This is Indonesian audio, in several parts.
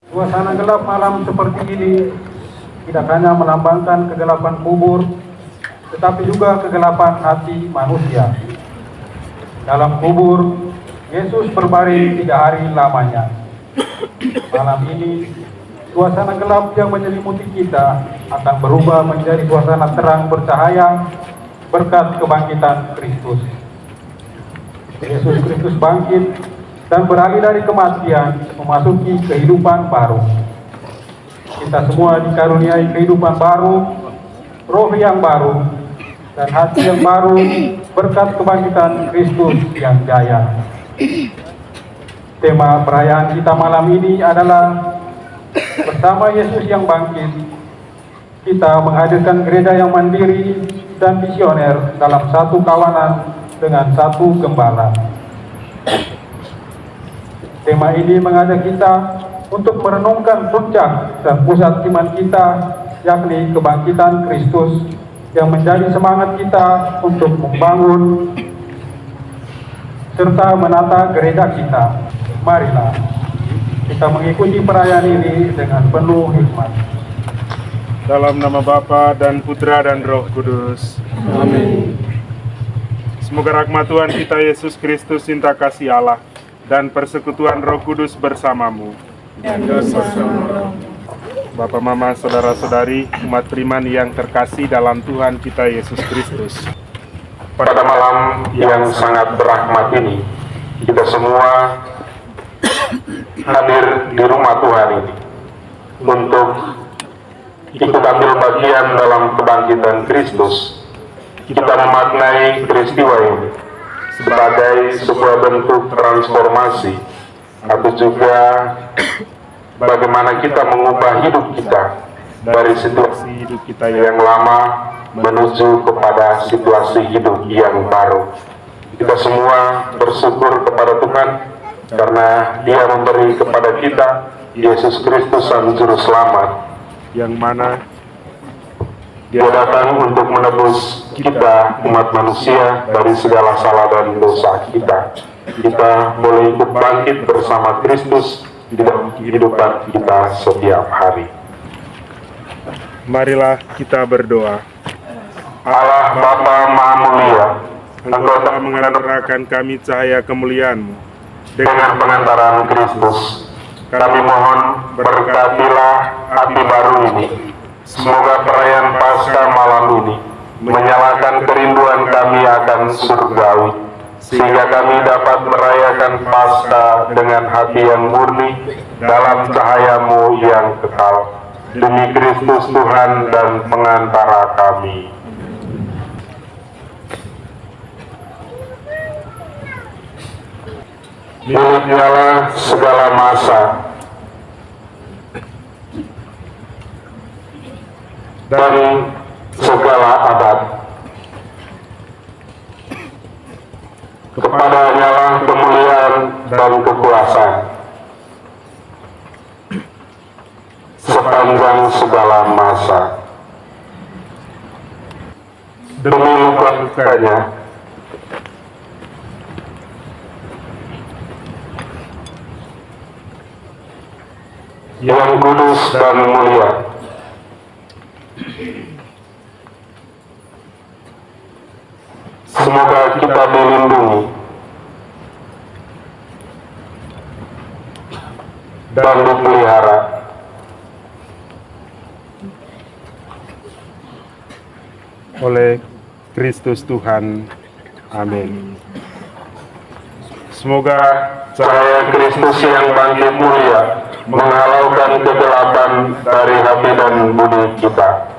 Suasana gelap malam seperti ini tidak hanya melambangkan kegelapan kubur, tetapi juga kegelapan hati manusia. Dalam kubur, Yesus berbaring 3 hari lamanya. Malam ini, suasana gelap yang menyelimuti kita akan berubah menjadi suasana terang bercahaya berkat kebangkitan Kristus. Yesus Kristus bangkit dan beralih dari kematian memasuki kehidupan baru. Kita semua dikaruniai kehidupan baru, roh yang baru, dan hati yang baru berkat kebangkitan Kristus yang jaya. Tema perayaan kita malam ini adalah bersama Yesus yang bangkit. Kita menghadirkan gereja yang mandiri dan visioner dalam satu kawanan dengan satu gembala. Tema ini mengajak kita untuk merenungkan puncak dan pusat iman kita, yakni kebangkitan Kristus yang menjadi semangat kita untuk membangun serta menata gereja kita. Marilah kita mengikuti perayaan ini dengan penuh hikmat. Dalam nama Bapa dan Putra dan Roh Kudus. Amin. Semoga rahmat Tuhan kita Yesus Kristus, cinta kasih Allah, dan persekutuan Roh Kudus bersamamu. Dan bersama Bapak, Mama, saudara-saudari, umat beriman yang terkasih dalam Tuhan kita Yesus Kristus. Pada malam yang sangat berahmat ini, kita semua hadir di rumah Tuhan ini untuk ikut ambil bagian dalam kebangkitan Kristus. Kita memaknai peristiwa ini sebagai sebuah bentuk transformasi, atau juga bagaimana kita mengubah hidup kita dari situasi hidup kita yang lama menuju kepada situasi hidup yang baru. Kita semua bersyukur kepada Tuhan karena Dia memberi kepada kita Yesus Kristus Sang Juru Selamat, yang mana Dia datang untuk menebus kita umat manusia dari segala salah dan dosa kita. Kita boleh ikut bangkit bersama Kristus di dalam kehidupan kita setiap hari. Marilah kita berdoa. Allah Bapa Maha Mulia, Engkau telah mengantarkan kami cahaya kemuliaan-Mu. dengan pengantaran Kristus, kami mohon berkatilah hati baru ini. Semoga perayaan Paskah malam ini menyalakan kerinduan kami akan surgawi, sehingga kami dapat merayakan Paskah dengan hati yang murni dalam cahaya-Mu yang kekal. Demi Kristus Tuhan dan pengantara kami. Miliknya segala masa dan segala abad. Kepadanya lah kemuliaan dan kekuasaan sepanjang segala masa. Demi luka-lukanya yang kudus dan mulia, semoga kita dilindungi dan dipelihara oleh Kristus Tuhan. Amin. Semoga cahaya Kristus yang bangkit mulia menghalaukan kegelapan dari hati dan budi kita.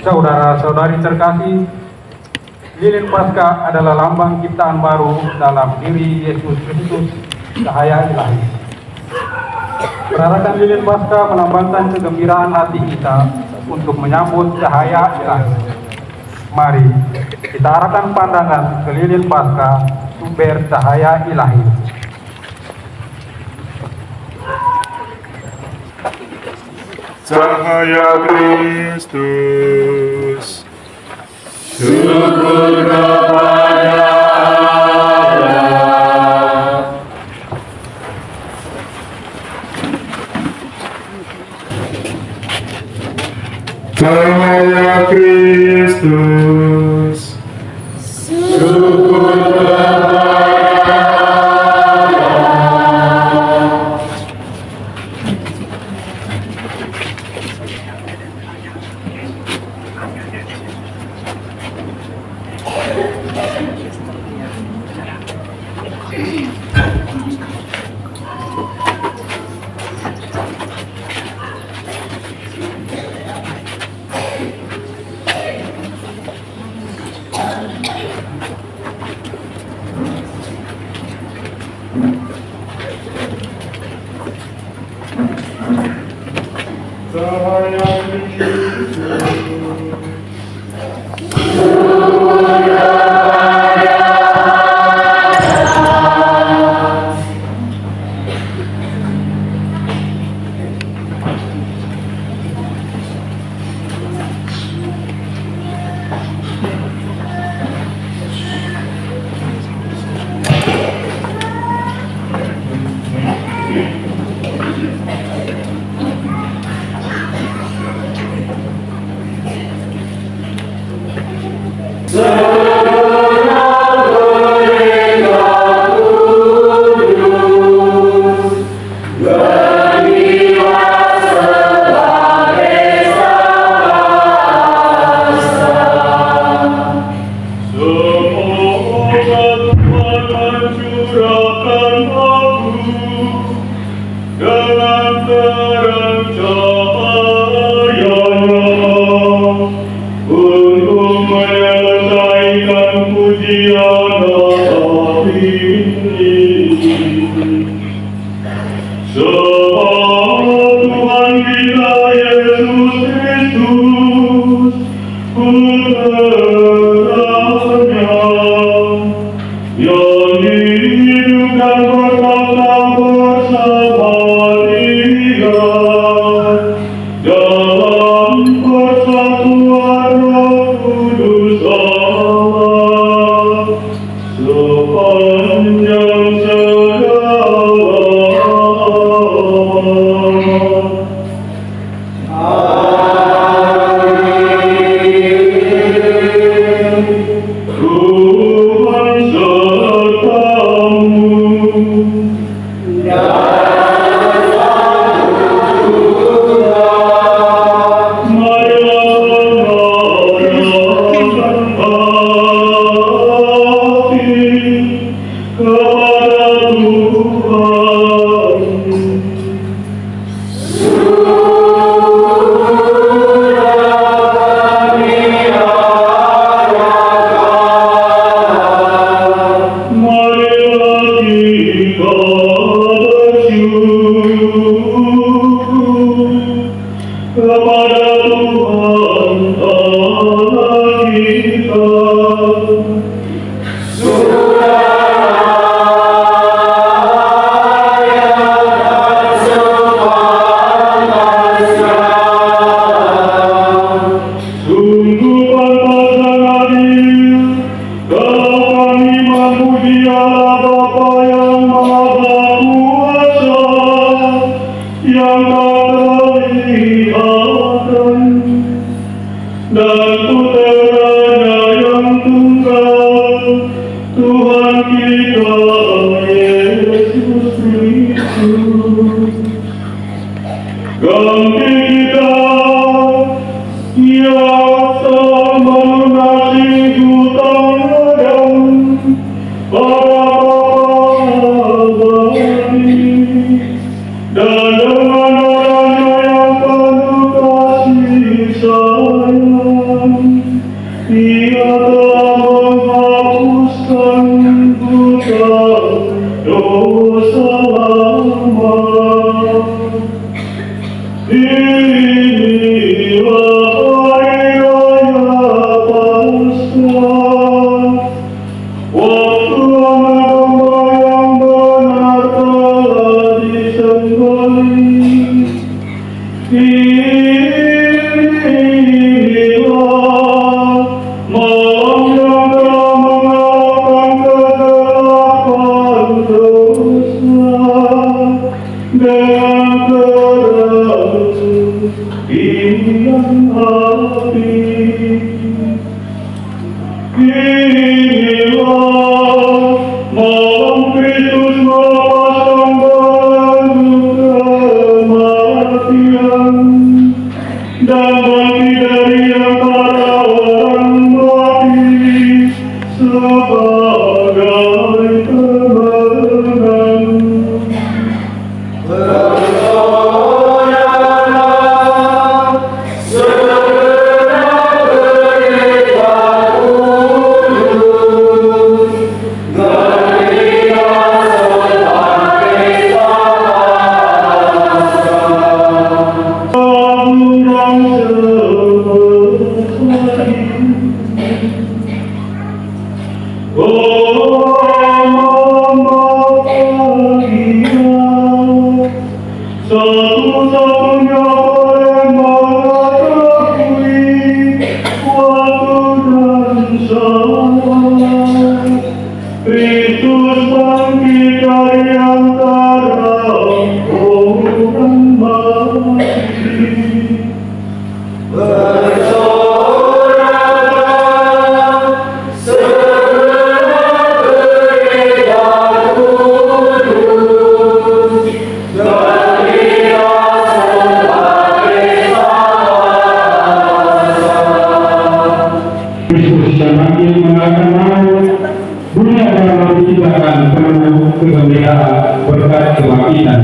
Saudara-saudari terkasih, lilin Paskah adalah lambang ciptaan baru dalam diri Yesus Kristus, cahaya ilahi. Perarakan lilin Paskah melambangkan kegembiraan hati kita untuk menyambut cahaya ilahi. Mari kita arahkan pandangan ke lilin Paskah, sumber cahaya ilahi. cahaya Kristus. Syukur kepada Allah. Cahaya Kristus. Cahaya Kristus. Dengan terang, ini yang Kristus yang makin mengatakan mau dunia dalam diciptakan penuh kegembiraan berkat kebangkitan.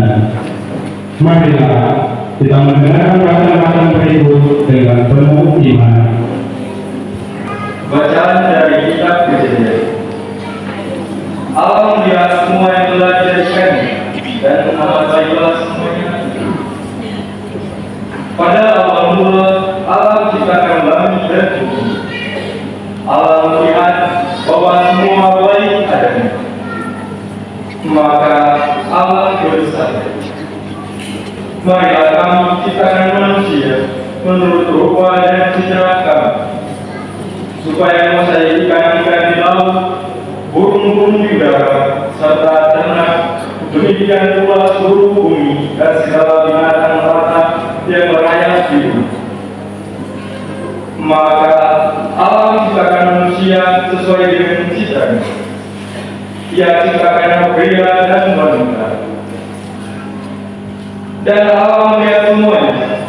Marilah kita mendengarkan bacaan berikut dengan penuh iman. Bacaan dari kitab Kejadian. Allah melihat semua yang telah dijadikannya dan amat baiklah semuanya. Pada awal mula Allah menciptakan langit dan bumi. Allah melihat bahwa semua baik adanya. Maka Allah bersabda, marilah kami ciptakan manusia menurut rupa dan citra kami, supaya menguasai ikan-ikan di laut, burung-burung di udara, serta ternak, demikian pula seluruh bumi dan segala binatang melata yang merayap di bumi. Maka Allah menciptakan manusia sesuai dengan citranya. Ia ciptakannya pria dan wanita. Dan Allah melihat semuanya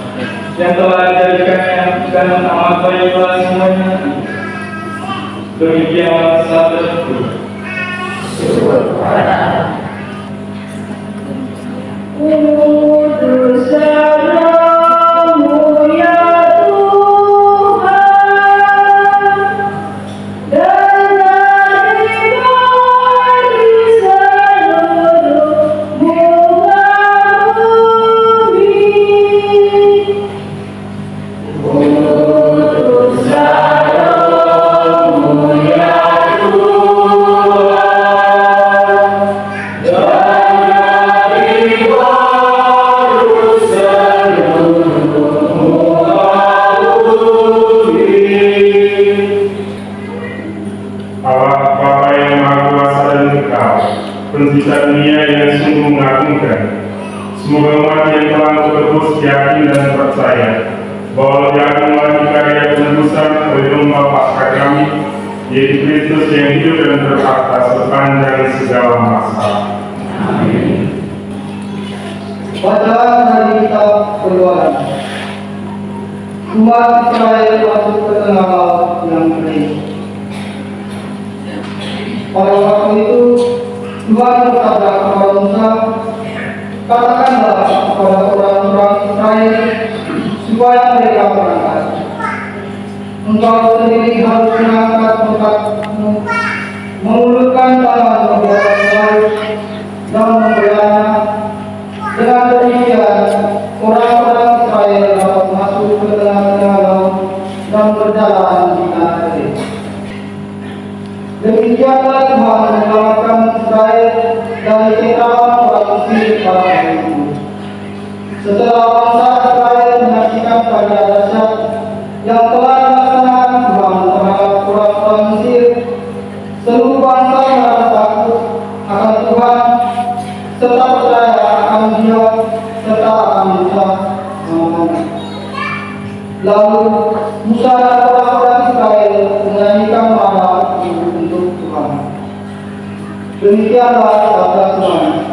yang telah dijadikannya dan amat baiklah semuanya. Demikianlah sabda Tuhan. Kudus namamu ya Tuhan, dan dari seluruh muka bumi. Kudus namamu ya Tuhan, Allah Bapa yang Maha Kuasa dan Kekal, Pencipta dunia yang sungguh mengagumkan. Semoga umat yang telah terus yakin dan percaya bahwa lebih agung lagi karya penebusan oleh domba Paskah kami, yaitu Kristus yang hidup dan berkata sepanjang segala masa. Amin. Bacaan dari kitab Keluaran. Umat Israel masuk ke tengah laut yang kering. Pada waktu itu Tuhan bersabda kepada Musa, katakanlah kepada orang-orang Israel supaya mereka berangkat. Engkau sendiri harus mengangkat tongkatmu, mengulurkan tangan ke atas laut dan membelahnya. Dengan demikian, orang-orang Israel dapat masuk ke tengah-tengah laut dan berjalan di tanah kering. Demikianlah Tuhan menyelamatkan Israel dari cengkraman orang Mesir pada hari itu. Setelah bangsa Israel menyaksikan karya dahsyat yang telah dilaksanakan Tuhan terhadap orang-orang Mesir, seluruh bangsa merasa takut akan Tuhan serta percaya akan Dia serta akan Musa. Lalu Musa dan orang-orang Israel menyanyikan nama untuk Tuhan. Demikianlah sabda Tuhan.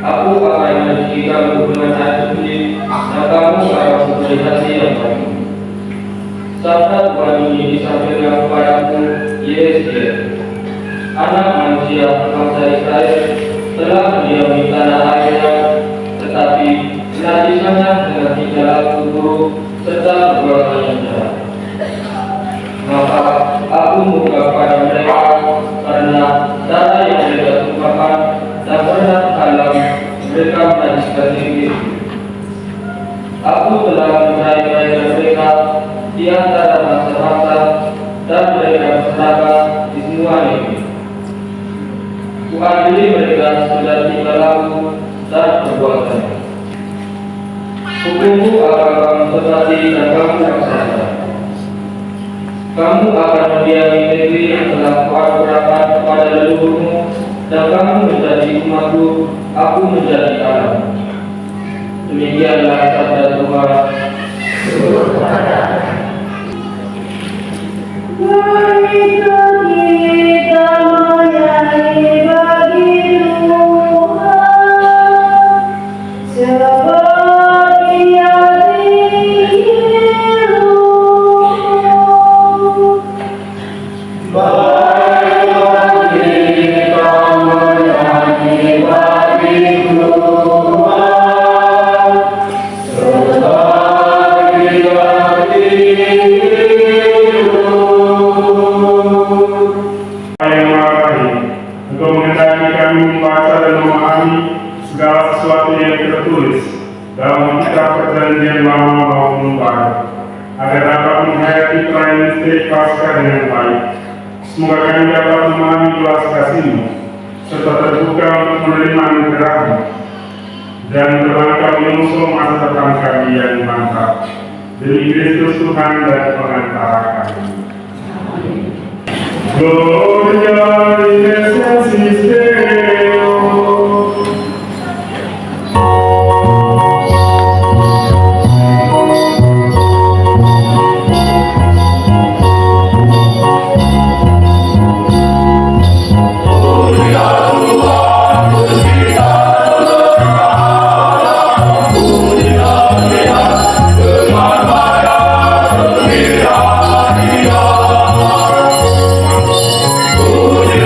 Aku akan mencuci kamu dengan air suci, dan kamu akan memperlihatkan yang baik. Sabda Tuhan ini disampaikan kepadaku, Yesaya, anak manusia bangsa Israel telah mendiami tanah airnya, tetapi najisannya dengan tingkah buruk serta perbuatan yang jahat. Maka aku murka pada mereka karena darah yang mereka tumpahkan dan pernah kalah mereka menajiskan diri. Aku telah mencari mereka di antara bangsa-bangsa dan mereka berseragam di semua negeri. Kuadili mereka sesudah tingkah laku dan perbuatannya. Hukumku akan kamu sepati dan kamu laksanakan. Kamu akan mendiami negeri yang telah kuanugerahkan kepada leluhurmu, dan kamu menjadi umatku, aku menjadi Allah. Demikianlah sabda Tuhan. Mari kita menyanyi bagi Tuhan, seperti yang dulu. Engkau menghendaki kami membaca dan memahami segala sesuatu yang tertulis dalam kitab perjanjian lama maupun baru, agar dapat menghayati perayaan misteri Paskah dengan baik. Semoga kami dapat memahami belas kasih-Mu, serta terbuka untuk menerima anugerah-Mu, dan berlangkah menyusul masa depan kami yang mantap. Demi Kristus Tuhan dan pengantara kami. Gloria in excelsis Deo. Puji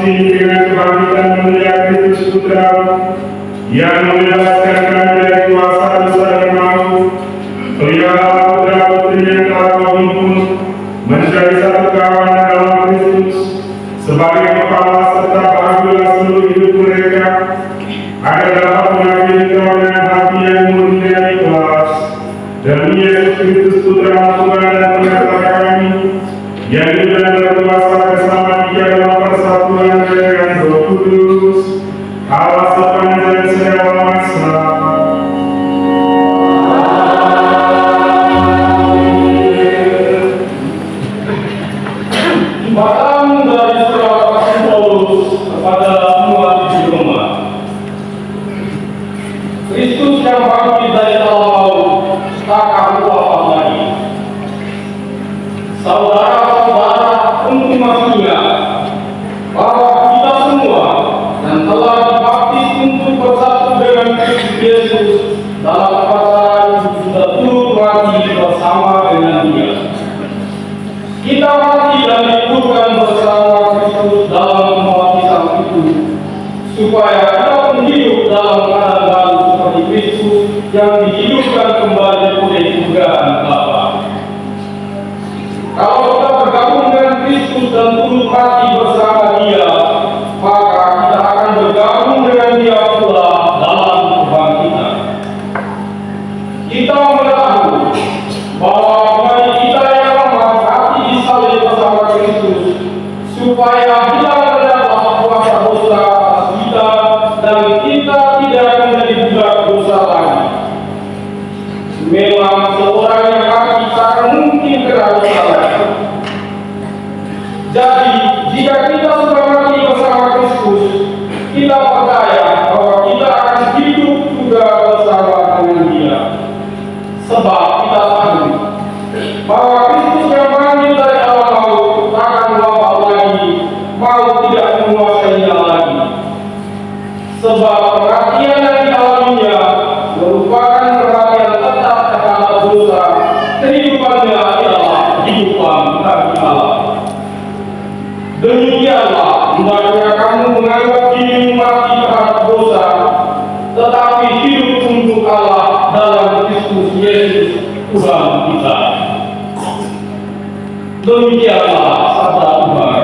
manusia dengan kebangkitan mulia Kristus Putra yang membebaskan kami dari kuasa dosa dan maut. Pelihara putra putri yang telah kau himpun menjadi satu kawan dalam Kristus sebagai kepala serta bahagia seluruh hidup mereka, agar dapat mengakhiri kau dengan hati yang murni dan ikhlas. Demi Yesus Kristus Putra Tuhan dan Pengacara kami, yang hidup dan berkuasa bersama Dia dalam persatuan dengan Roh Kudus, Allah sepanjang segala masa. Bacaan dari surat Rasul Paulus kepada umat di Roma. Kristus yang bangkit dari dalam maut, takkan apa lagi. Saudara-saudara, untuk masih ingat bahwa kita semua yang telah dibaptis untuk bersatu dengan Kristus Yesus dalam kepercayaan sudah turut mati bersama dengan Dia. Kita mati dan dikuburkan bersama Kristus dalam kebaptisan itu, supaya kita pun hidup dalam keadaan baru seperti Kristus yang dihidupkan kembali oleh Tuhan Bapa. Kalau kita bergabung dengan Kristus dan turut mati bersama Dia, maka kita akan bergabung dengan Dia pula dalam kebangkitan. Kita mengetahui bahwa bagi kita yang mati disalib bersama Kristus, supaya hilang adalah kuasa dosa atas kita dan kita tidak menjadi budak dosa lagi. Memang seorang yang mati tak mungkin kena dosa lagi. Jadi, jika kita sudah mati bersama Kristus, kita percaya bahwa kita akan hidup juga bersama dengan Dia. Sebab kita tahu bahwa Kristus yang bangkit dari dalam maut akan wafat lagi, maut tidak menguasainya lagi. Sebab perhatian yang dialaminya merupakan perhatian tetap terhadap dosa. Kehidupannya adalah kehidupan bagi Allah. Demikianlah hendaknya kamu menganggap dirimu mati terhadap dosa, tetapi hidup untuk Allah dalam Kristus Yesus Tuhan kita. Demikianlah sabda Tuhan.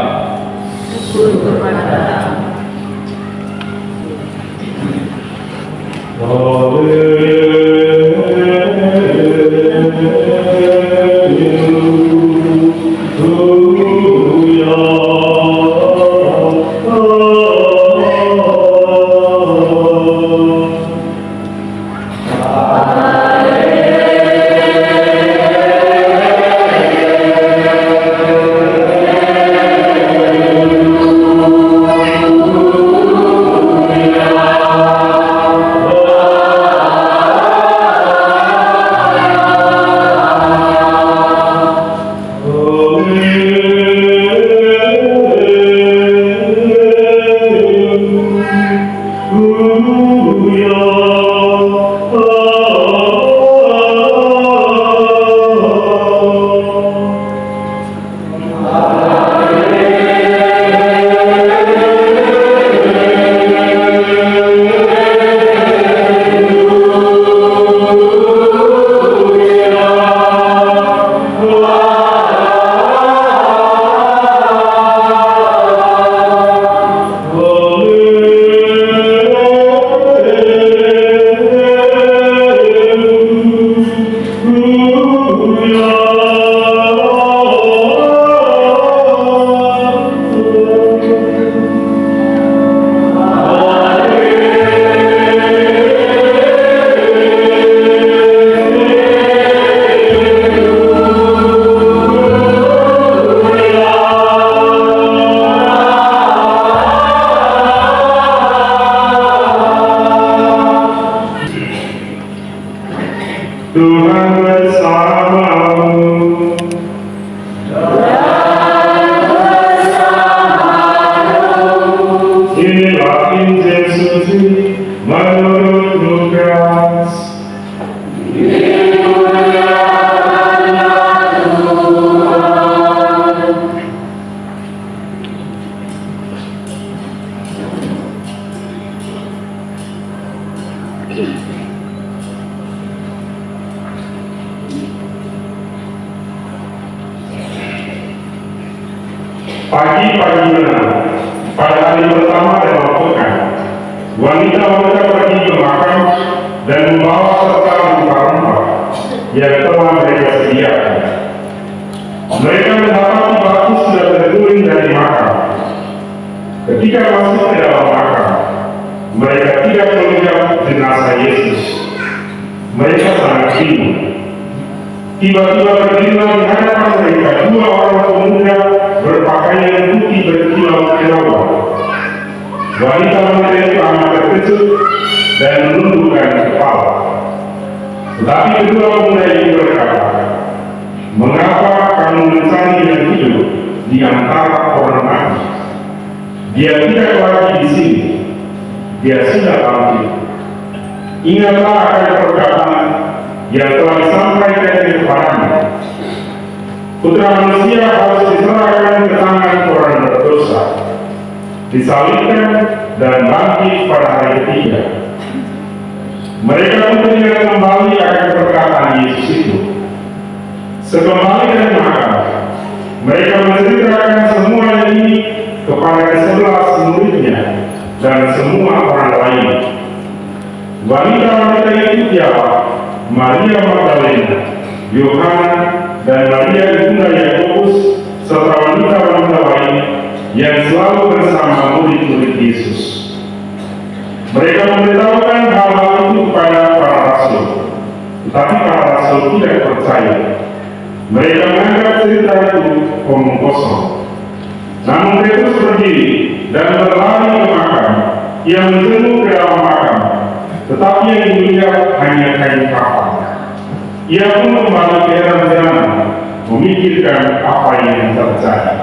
Pagi-pagi menang, pada hari pertama dalam pekan, wanita-wanita pergi ke makam dan membawa serta rempah-rempah yang telah mereka sediakan. Mereka mendapati batu sudah terguling dari makam. Ketika masuk ke dalam makam, mereka tidak melihat jenazah Yesus. Mereka sangat bingung. Tiba-tiba berdirilah di hadapan mereka dua orang pemuda berpakaian putih berkilau-kilauan. Wanita-wanita itu amat terkejut dan menundukkan kepala. Tetapi kedua pemuda itu berkata, "Mengapa kamu mencari yang hidup di antara orang mati? Dia tidak lagi di sini. Dia sudah bangkit. Ingatlah akan perkataan yang telah disampaikan kepadamu. Putra manusia harus diserahkan ke tangan orang berdosa, disalibkan dan bangkit pada hari ketiga." Mereka pun teringat kembali akan perkataan Yesus itu. Sekembali dari makam, mereka menceritakan semua ini kepada 11 muridnya dan semua orang lain. Wanita-wanita itu siapa? Maria Magdalena, Yohana, dan Maria ibunda Yakobus, serta wanita-wanita lain yang selalu bersama murid-murid Yesus. Mereka memberitahukan hal-hal itu kepada para rasul, tetapi para rasul tidak percaya. Mereka menganggap cerita itu omong kosong. Namun Petrus berdiri dan berlari ke makam. Ia menjenguk ke dalam makam, tetapi yang dilihat hanya kain kafan. Ia pun kembali ke heran-heran, memikirkan apa yang terjadi.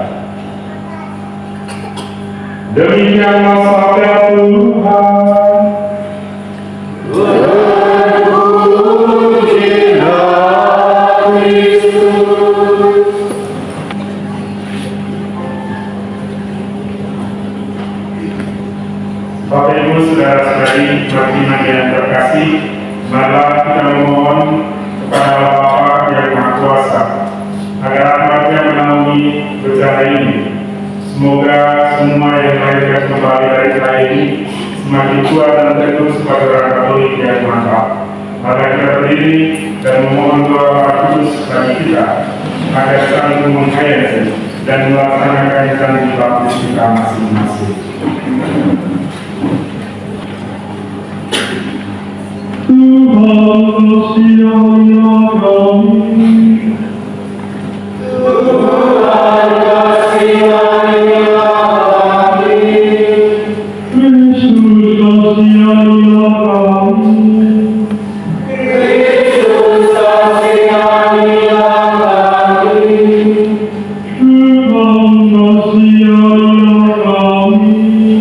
Demikianlah sabda Tuhan. Bapak Ibu, saudara-saudari, jemaat yang terkasih, marilah kita memohon kepada Bapa yang Maha Kuasa agar rahmat-Nya menaungi bencana ini. Semoga semua yang melahirkan kembali dari cerita ini semakin kuat dan teguh sebagai orang Katolik yang mantap. Mari kita berdiri dan memohon doa para kudus bagi kita agar saling menghayati dan melaksanakan janji baptis kita masing-masing. Tuhan kasihanlah kami. Tuhan kasihanlah kami. Kristus kasihanlah kami. Kristus kasihanlah kami. Tuhan kasihanlah kami.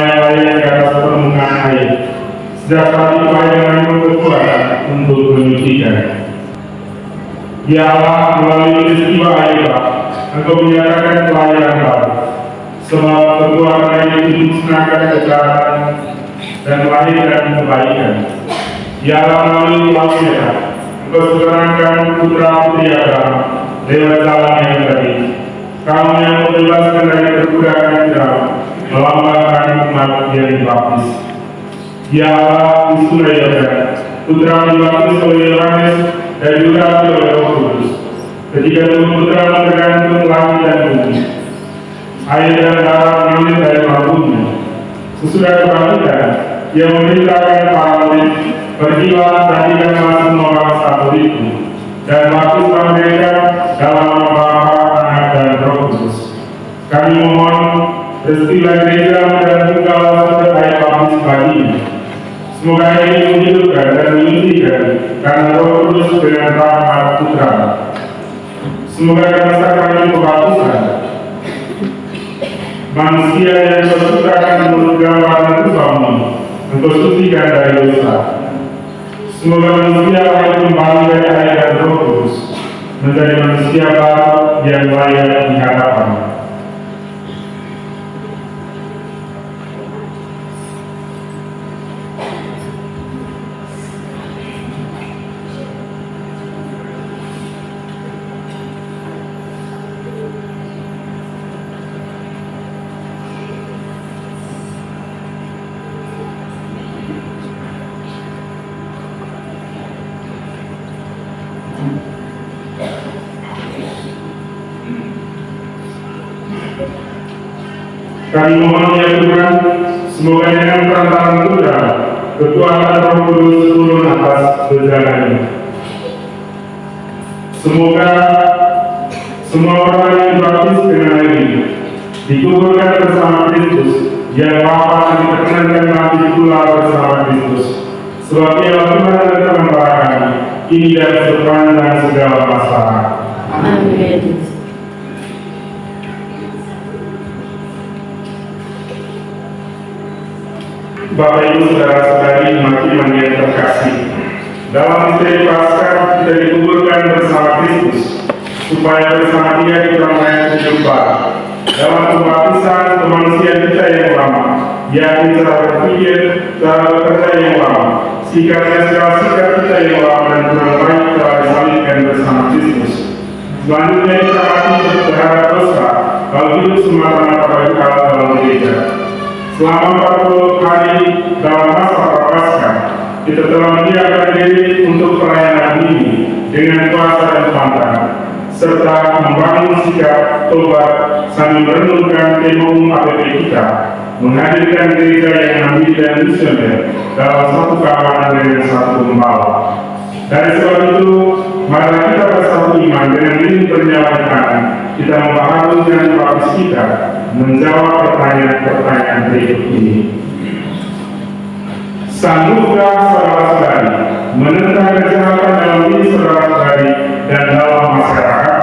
melayang di atas permukaan air. Sejak saat itu air mengandung kekuatan untuk menyucikan. Ya Allah, melalui peristiwa Ayub, Engkau menyatakan pelayanan baru. Sebab kekuatan air itu dimusnahkan kejahatan dan melahirkan kebaikan. Ya Allah, melalui Laut Merah, Engkau sekarangkan putra putri Abraham lewat jalan yang tadi. Kamu yang membebaskan dari perbudakan Firaun, melambangkan umat yang dibaptis. Ya Allah, di Sungai Yordan, putra dibaptis oleh Yohanes dan juga oleh Roh Kudus. Ketika itu putra tergantung langit dan bumi. Air dan darah mengalir dari lambungnya. Sesudah kebangkitan, ia memerintahkan para murid, pergilah tandingkanlah semua bangsa muridku, dan baptislah mereka dalam nama Bapa, Anak dan Roh Kudus. Kami mohon restuilah gereja dan tunggal serta air baptis baginya. Semoga ini menghidupkan dan menyucikan karena Roh Kudus dengan rahmat Putra. Semoga karena sakrament pembaptisan manusia yang bersukakan menurut gambaran Tuhanmu, Engkau sucikan dari dosa. Semoga manusia lahir kembali dari air dan Roh Kudus, menjadi manusia baru yang layak di hadapan-Mu. Kami mohon ya Tuhan, semoga dengan perantaraan Putra, kekuatan Roh Kudus turun atas bencana ini. Semoga semua orang yang dibaptis dengan air ini dikuburkan bersama Kristus, yang wafat dan diperkenankan mati pula bersama Kristus. Sebab Ia Tuhan dan Tuhan kami, ini dan sepanjang segala masa. Amin. Bapak Ibu saudara-saudari iman yang terkasih, dalam misteri Paskah kita dikuburkan bersama Kristus, supaya bersama Dia kita merayakan hidup baru. Dalam pembaptisan kemanusiaan kita yang lama, yakni cara berpikir, cara bekerja yang lama, sikapnya segala sikap kita yang lama dan kurang baik telah disalibkan bersama Kristus. Selanjutnya kita mati terhadap dosa, lalu hidup semata-mata bagi Allah dalam gereja. Selama 40 hari dalam masa Prapaskah, kita telah menyiapkan diri untuk pelayanan ini dengan puasa dan pantang, serta membangun sikap tobat sambil merenungkan tema APP kita, menghadirkan gereja yang mandiri dan misioner dalam satu kawanan dengan satu gembala. Dari sebab itu, mari kita bersatu iman dengan ini bernyalakan, kita membaharuskan baptis kita menjawab pertanyaan-pertanyaan berikut ini. Sanggupkah saudara-saudari menentang kejahatan dalam diri saudara-saudari dan dalam masyarakat?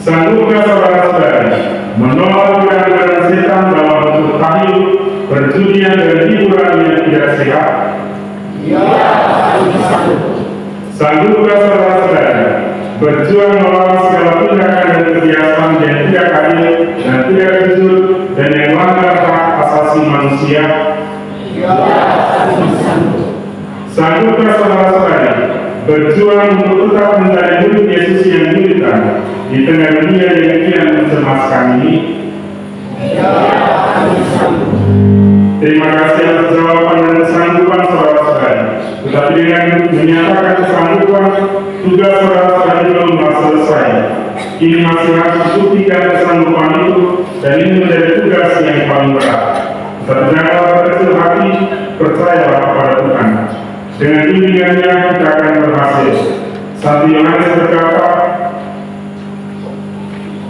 Sanggupkah saudara-saudari menolak godaan setan dalam bentuk tahlil, perjudian dan hiburan yang tidak sehat? Sanggupkah saudara-saudari berjuang melawan segala tindakan dan kebiasaan yang tidak adil dan tidak jujur dan yang melanggar hak asasi manusia? Sanggupkah saudara-saudari berjuang untuk tetap mencari murid Yesus yang militan di tengah dunia yang kian mencemaskan ini? Terima kasih atas jawaban dan kesanggupan saudara-saudari. Tetapi dengan menyatakan kesanggupan, tugas saudara-saudari belum selesai. Ini masih harus dibuktikan kesanggupan itu, dan ini menjadi tugas yang paling berat. Tetapi janganlah berkecil hati, percayalah kepada Tuhan. Dengan bimbingannya kita akan berhasil. Santo Yohanes berkata,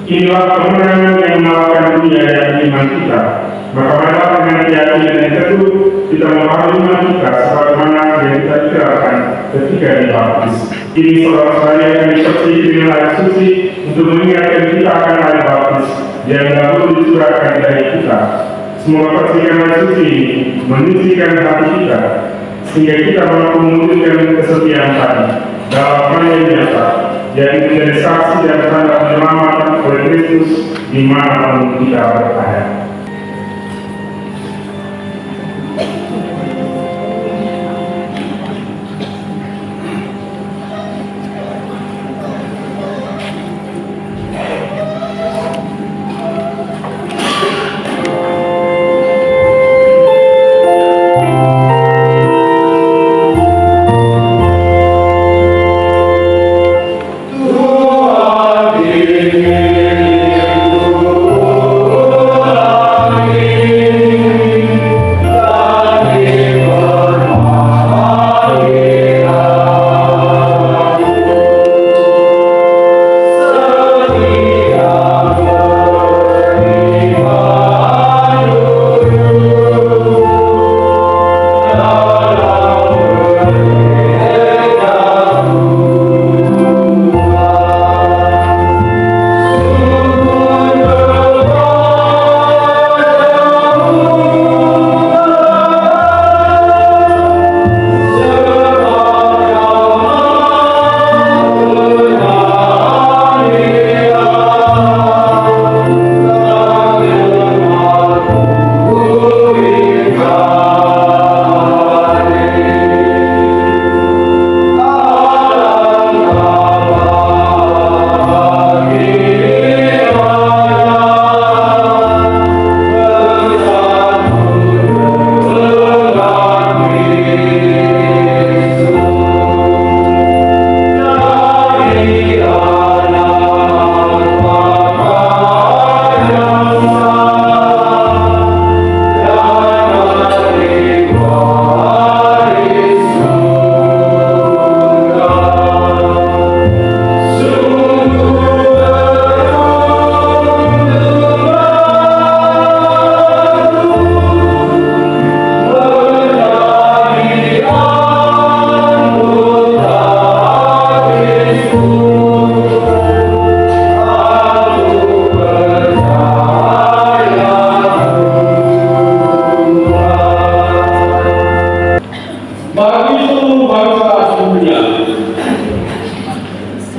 inilah kemenangan yang mengalahkan dunia yang iman kita. Maka marilah dengan keyakinan yang teguh kita memahami iman kita sebagaimana yang kita ikirkan ketika dibaptis. Ini saudara-saudari yang dipercayai dengan air suci untuk mengingatkan kita akan air baptis yang dahulu dicurahkan dari kita. Semoga persidangan suci ini menyucikan hati kita, sehingga kita mampu mewujudkan kesetiaan tadi dalam yang nyata, yaitu menjadi saksi dan tanda penyelamatan oleh Kristus dimanapun kita berada.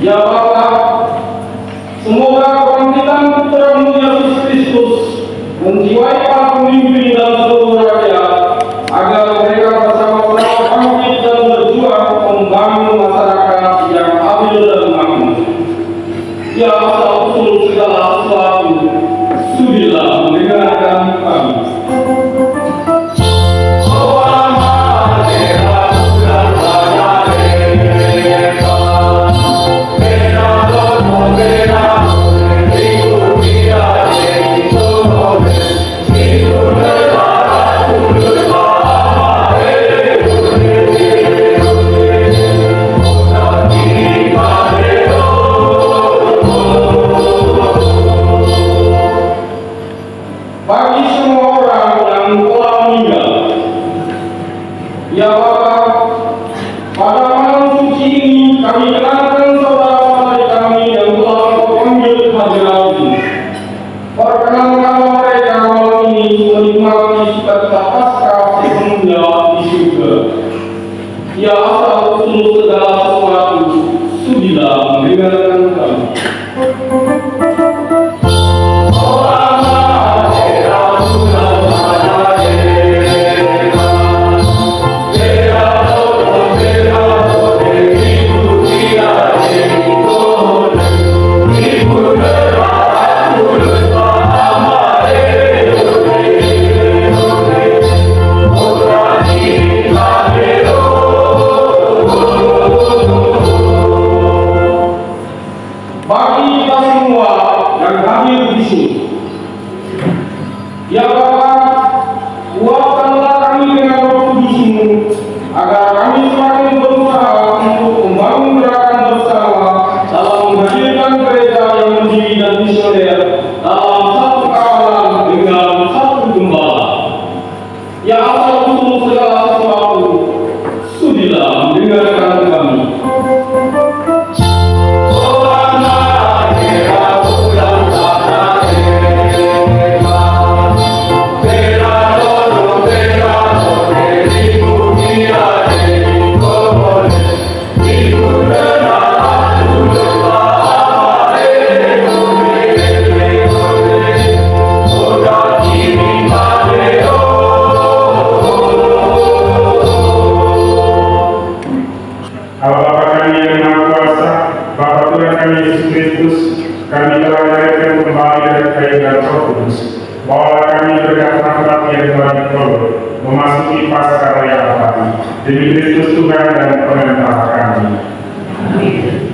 Ya Bapa, semoga kebangkitan Putra-Mu Yesus Kristus menjiwai para pemimpin dan seluruh rakyat, agar mereka bersama-sama bangkit dan berjuang membangun masyarakat yang adil dan makmur. Ya asal usul segala sesuatu, sudilah mendengarkan kami. Bagi semua orang yang telah meninggal, ya Bapa, pada malam suci ini kami kenalkan saudara-saudari kami yang telah Engkau panggil ke hadirat ini. Perkenankanlah mereka malam ini menikmati sukacita Paskah sepenuhnya di surga. Ya asal usul segala sesuatu, sudilah mendengarkan kami. Yeah. Bawalah kami berkat rahmat yang telah diperoleh memasuki Paskaraya abadi demi Kristus Tuhan dan pengantar kami. Amin.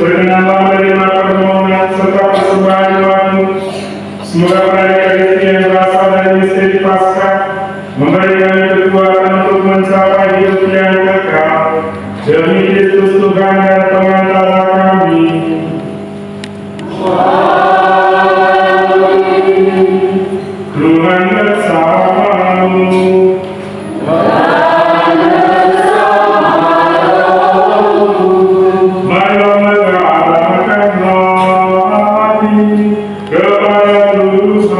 berkenanlah menerima permohonan serta persembahan doamu. Semoga perayaan rezeki yang berasal dari misteri Paskah memberi kami kekuatan untuk mencapai hidup yang kekal. Demi Kristus Tuhan dan pengantara kami. Tuhan bersamamu. Marilah mengarahkan hati kepada Tuhan.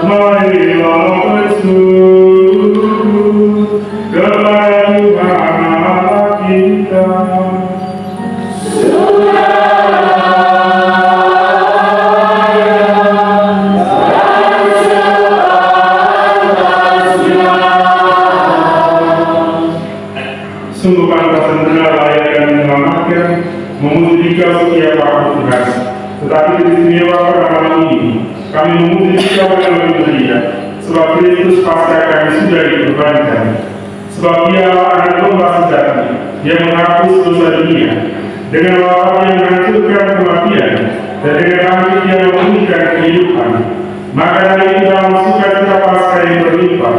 Marilah bersujud kepada Tuhan Allah kita. Sungguh pantas dan benar layak dan menyelamatkan, memuji Dikau setiap waktu Tuhan. Tetapi istimewa pada malam ini, kami memuji Dikau yang lebih mulia, sebab Kristus Paskah kami sudah dikorbankan. Sebab Dialah Anak Domba sejati yang menghapus dosa dunia, dengan wafat yang menghancurkan kematian, dan dengan bangkit yang memulihkan kehidupan. Maka dari itu dalam sukacita Paskah yang berlimpah,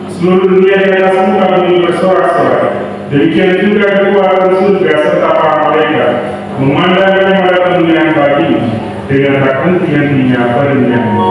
seluruh dunia di atas muka bumi bersorak-sorai. Demikian juga kekuatan surga serta para malaikat memandangkan pada kemuliaan bagimu dengan tak henti-hentinya bernyanyi.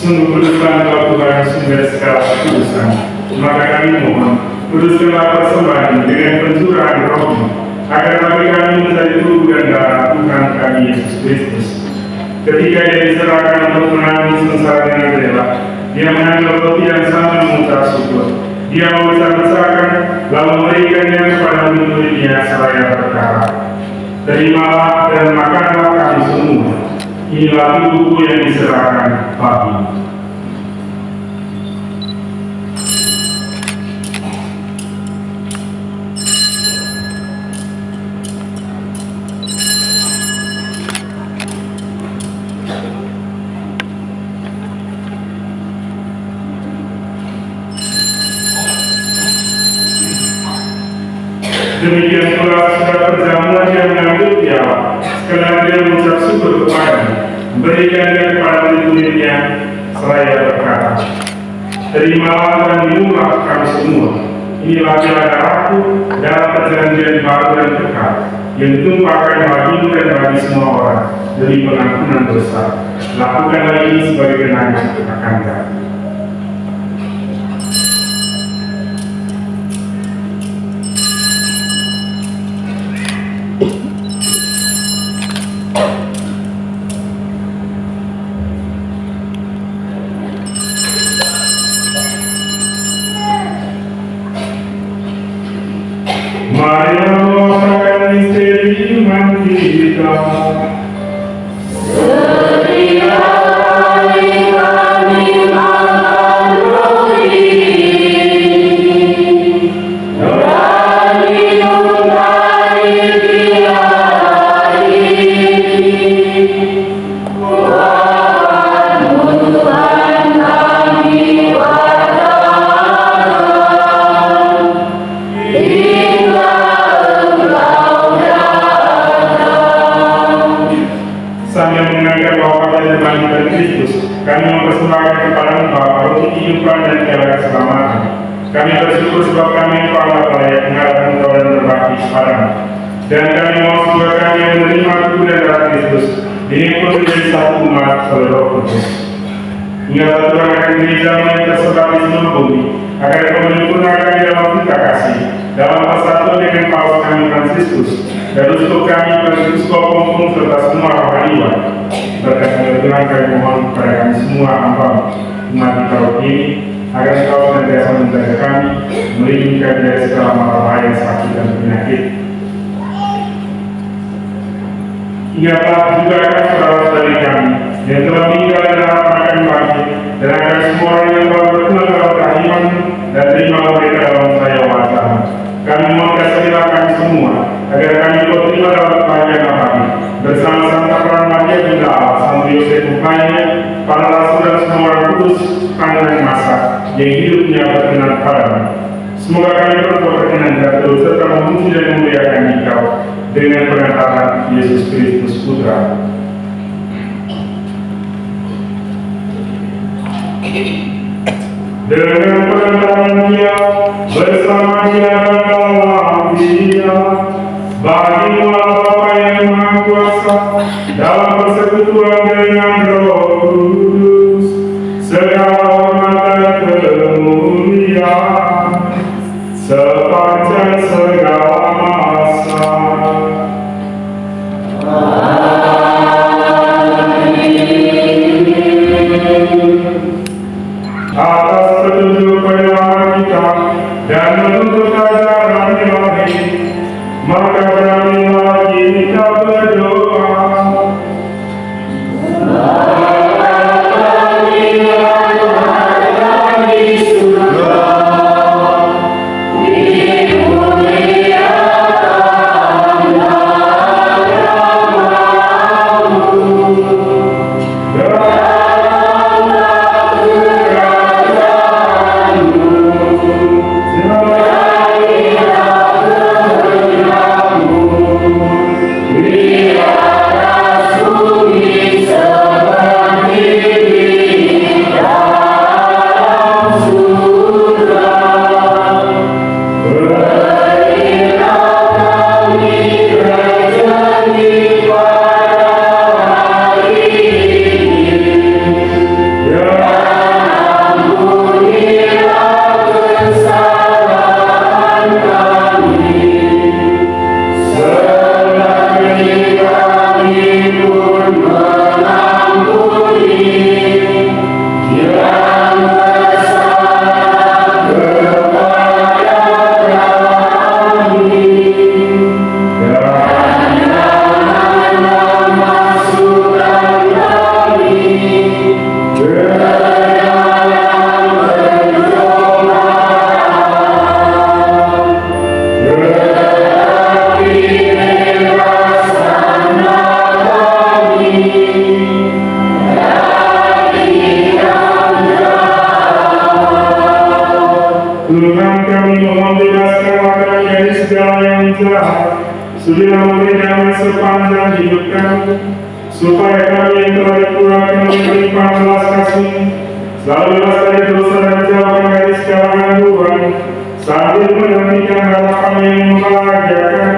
Sungguh kuduskan Kau Tuhan sumber segala kekudusan. Maka kami mohon, kuduskanlah persembahan dengan pencurahan Roh-Mu, agar bagi kami menjadi tubuh dan darah Tuhan kami Yesus Kristus. Ketika Dia diserahkan untuk menanggung sengsara dengan rela, Dia mengambil roti yang sambil mengucap syukur. Dia membesar-besarkan, lalu memberikannya kepada murid-muridnya seraya berkata, "Terimalah dan makanlah kami semua. Inilah tubuhku yang diserahkan bagimu." Demikian pula setelah perjamuan dia mengambil piala, sekalian dia mengucap syukur kepada-Nya, berikan dia kepada murid-muridnya, seraya berkata, terimalah dan minumlah kamu semua. Inilah piala darahku dalam perjanjian baru dan kekal, yang ditumpahkan bagimu dan bagi semua orang demi pengampunan dosa. Lakukanlah ini sebagai kenangan akan kami. Mari merasakan misteri iman kita. Sambil mengingatkan bahwa pada kebangkitan Kristus, kami mempersembahkan kepada-Mu Bapa roti kehidupan dan piala keselamatan. Kami bersyukur sebab kami telah layak menghadap Engkau dan berbakti kepada-Mu. Dan kami mau sebuah kami yang menerima tubuh dan darah Kristus, dihimpun menjadi satu umat oleh Roh Kudus. Ingatlah Tuhan akan gereja-Mu yang tersebar di seluruh bumi, agar Kau menyempurnakan di dalam kita kasih, dalam persatuan dengan Paus kami Fransiskus, dan untuk kami Fransiskus Kompung serta semua rohaniwan. Berkat Tuhan kami mohon kepada kami semua hamba umat di tahun ini, agar Kau senantiasa menjaga kami, melindungi kami dari segala mara bahaya, sakit dan penyakit. Ingatlah juga akan saudara-saudari kami yang telah meninggal dan akan bangkit, dan akan semua orang yang telah berkenan dalam kehidupan dan terima mereka dalam saya wajah. Kami mohon kasihlah kami semua, agar kami boleh terima dalam kebahagiaan abadi bersama Santa Peran Maria Bunda Allah, Santo Yosef Bukanya, para rasul dan semua orang kudus panjang masa yang hidupnya berkenan padamu. Semoga kami berbuat berkenan jatuh serta memuji dan memuliakan Engkau dengan pengantaran Yesus Kristus Putra. Dengan pengantaran Dia bersama Dia dan dalam Dia, bagi-Mu Bapa yang Maha Kuasa, dalam persekutuan dengan Roh Kudus, segala hormat dan kemuliaan sepanjang segala masa. Atas petunjuk penyelamat kita dan menuntut ajaran ilahi, maka beranilah kita berdoa. We are sudilah memberi kami sepanjang hidup kami, supaya kami yang telah dikurangkan melimpah belas kasih, selalu bebas dari dosa dan dijauhkan dari segala gangguan, sambil menantikan harapan yang membahagiakan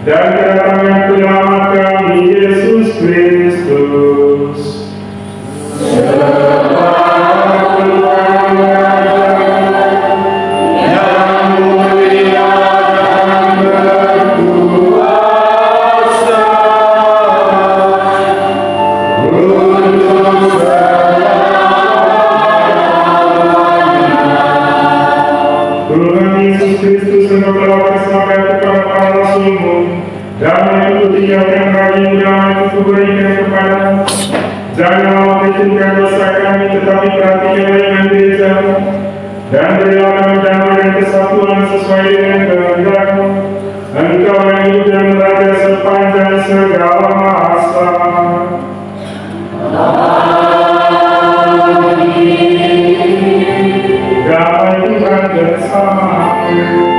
dan kedatangan penyelamat kami, Yesus Kristus. Janganlah memperhitungkan dosa kami, tetapi perhatikanlah iman gereja-Mu, dan berilah kami damai dan kesatuan sesuai dengan kehendak-Mu. Engkau yang hidup dan meraja sepanjang segala masa. Damai Tuhan bersama-Mu.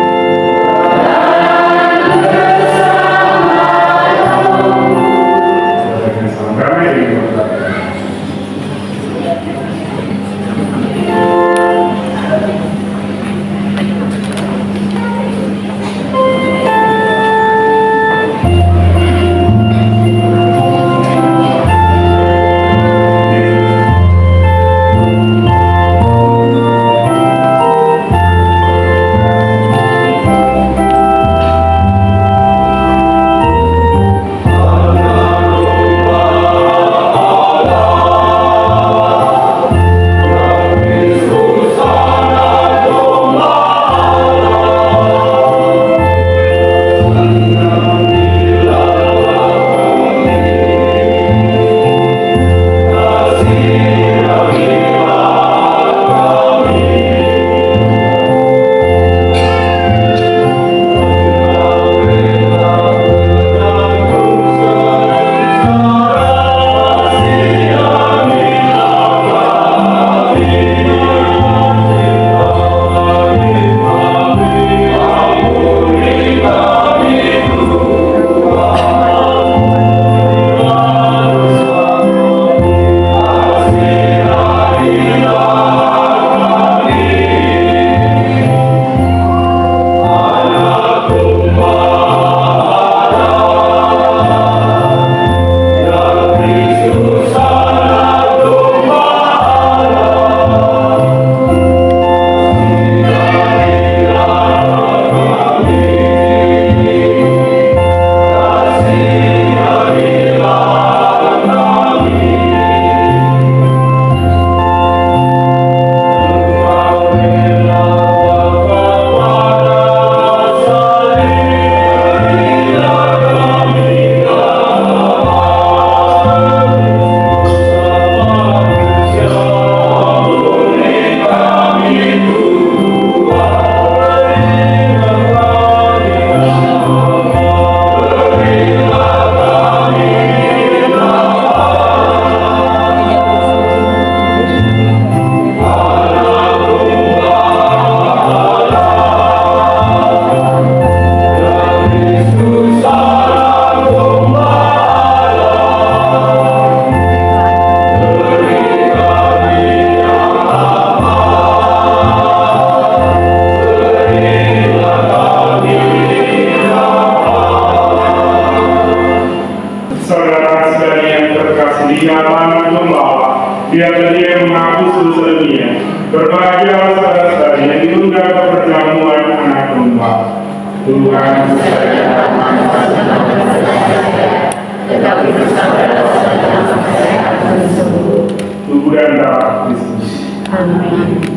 biarlah dia menghapus dosa dunia. Berbahagialah saudara-saudari yang diundang ke perjamuan anak domba. Tuhan tubuh dan darah Kristus. Amin.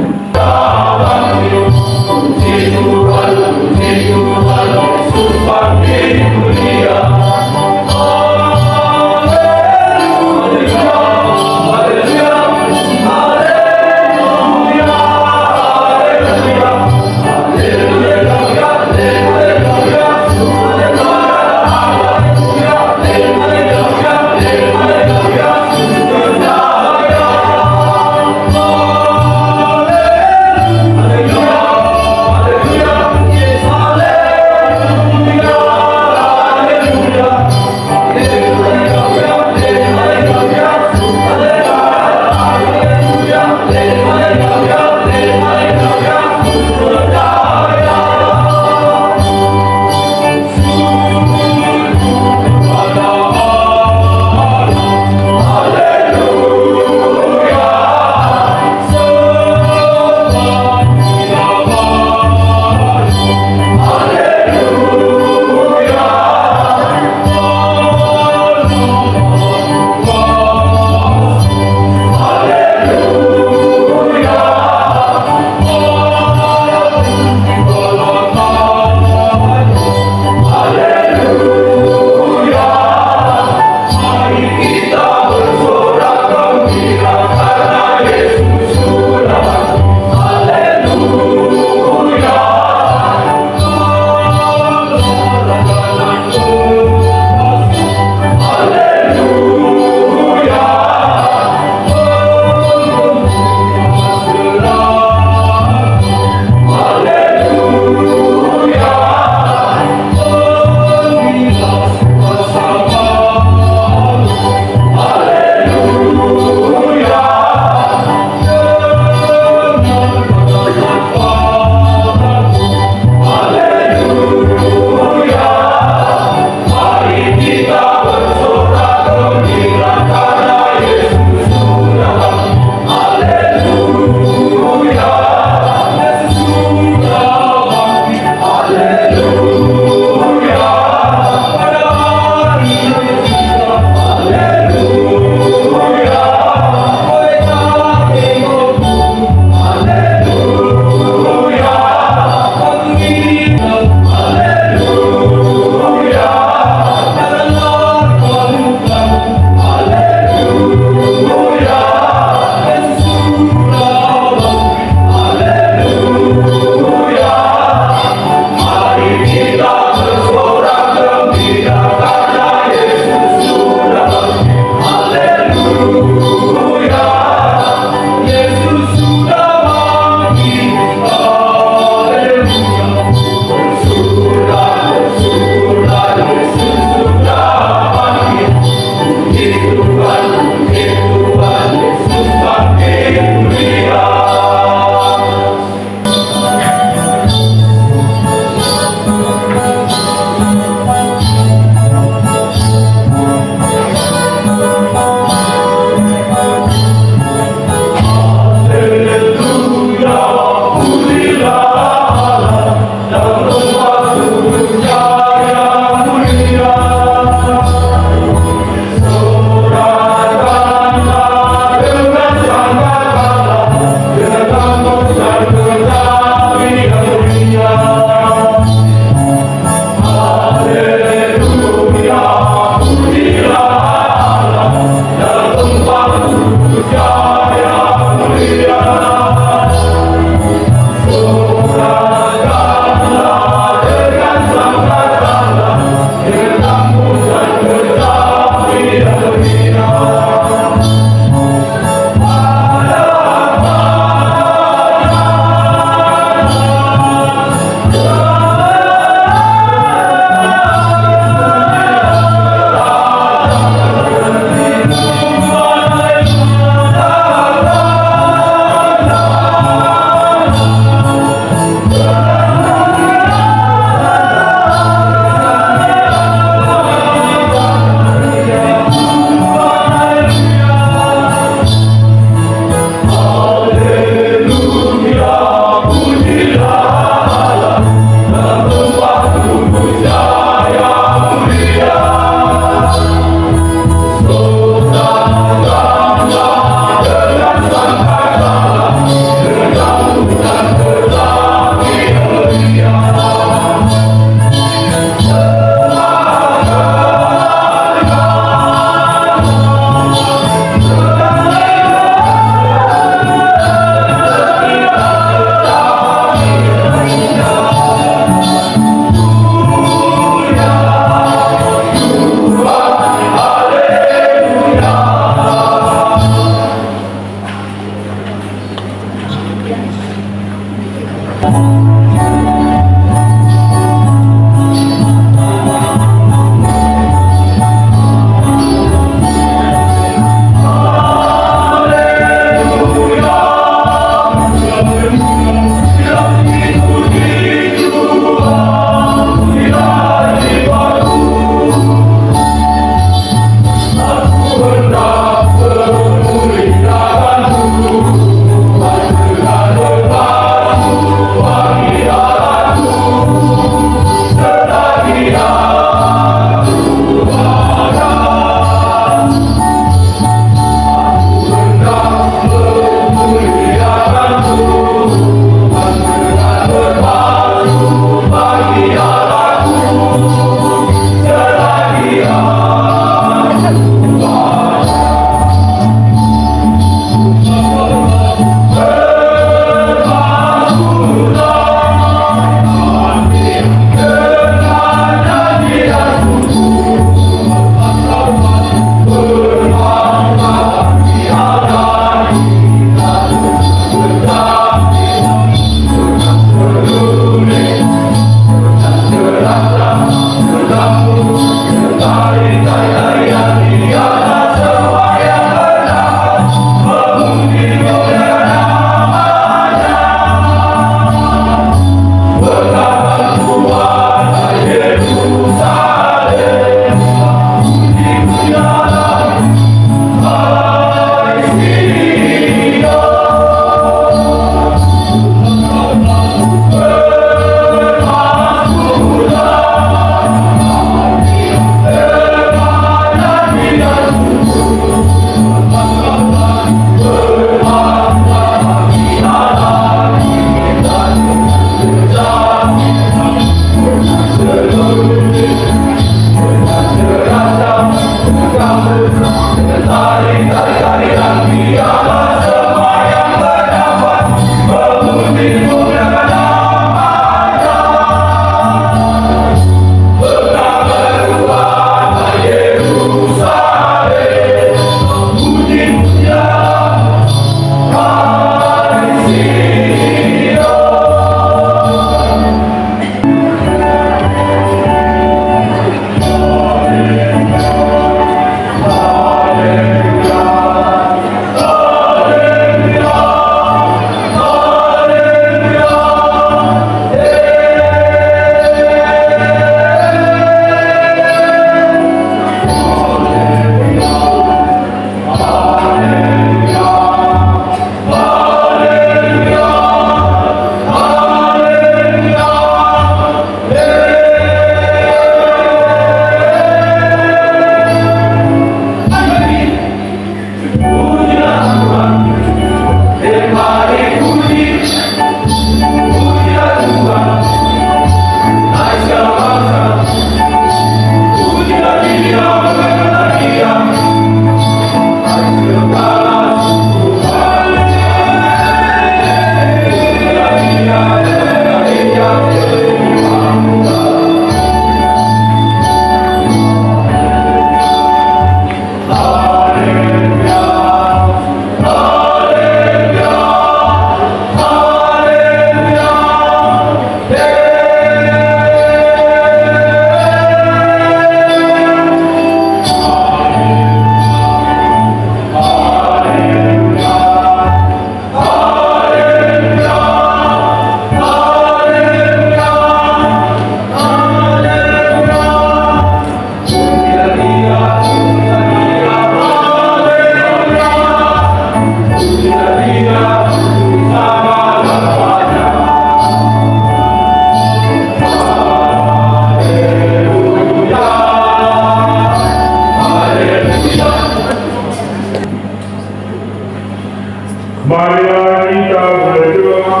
Marilah kita berdoa.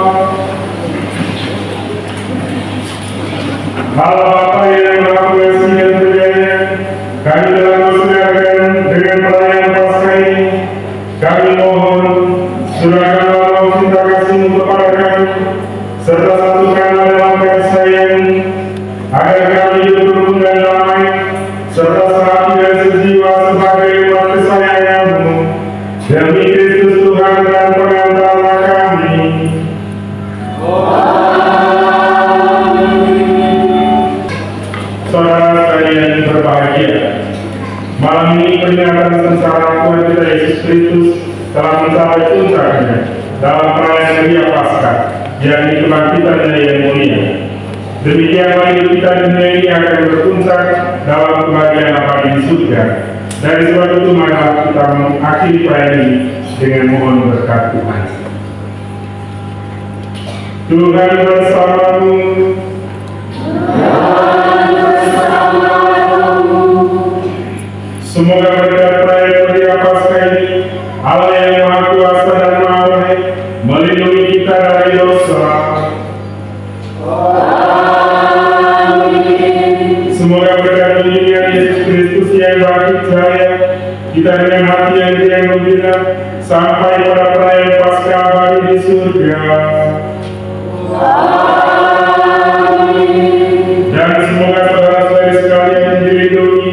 Allah Bapa yang Maha Kuasa dan Berdaya, kami telah bersaudarakan dengan perayaan Paskah ini. Kami mohon surahkanlah roh cinta kasih-Mu kepada kami, serta satukanlah dalam kasih sayang, agar kami hidup rukun dan damai, serta sehati dan sejiwa sebagai umat kesayangan-Mu. Demi Kristus Tuhan dan pengantara kami. Saudara sekalian berbahagia, malam ini peringatan sengsara Tuhan kita Yesus Kristus telah mencapai puncaknya dalam perayaan Gereja Paskah, yakni kebangkitannya yang mulia. Demikianlah hidup kita di dunia ini akan berpuncak dalam kebahagiaan abadi di surga. Dari sebab itu maka kita mengakhiri perayaan ini dengan mohon berkat Tuhan. Tuhan bersamamu. Semoga berkat perayaan Gereja Paskah ini, Allah yang Maha Kuasa dan Maha Baik melindungi kita dari dosa. Semoga berkat bimbingan Yesus Kristus yang bangkit cahaya, kita dengan hati yang riang gembira sampai pada perayaan Paskah abadi di surga. Dan semoga saudara-saudari sekalian dilindungi,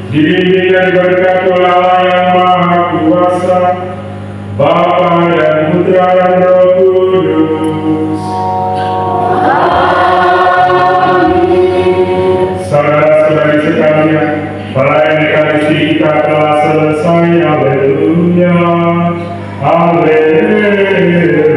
dibimbing dan diberkati oleh Allah yang Maha Kuasa, Bapa dan Putra dan Roh Kudus. Saudara-saudari sekalian, perayaan Ekaristi kita telah selesai. Haleluya, haleluya.